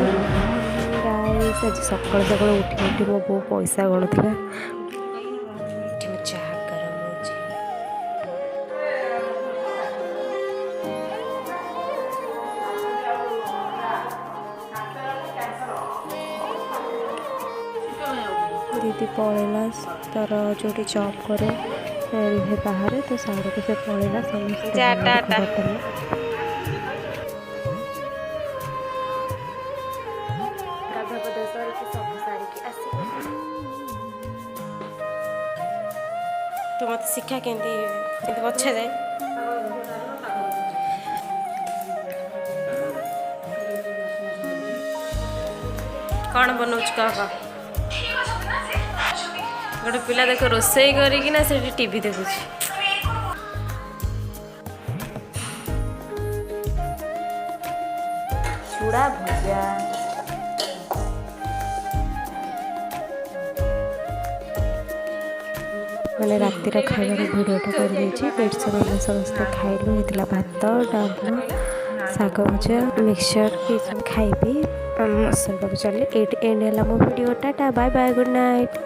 Guys आज सकाल सकाल उठी उठी मो बो पैसा गणुला चाह गरम हो दीदी पलैला तार जो जॉब करे रुहे बाहर तो साड़ को से पलैला समस्त तू मत शिक्षा के बच्छा जाए कौन बनाऊँ कह गोटे पिला देख रोसई करना से टीवी देखुची चूड़ा भजा मैंने रातिर खाइबार भिडियोटा कर पेट समस्त खाइलु होता भात डालमा शाग भजा मिक्सचर ये खाइबी सर चलिए एंड है मो भिडियोटा बाय बाय गुड नाइट।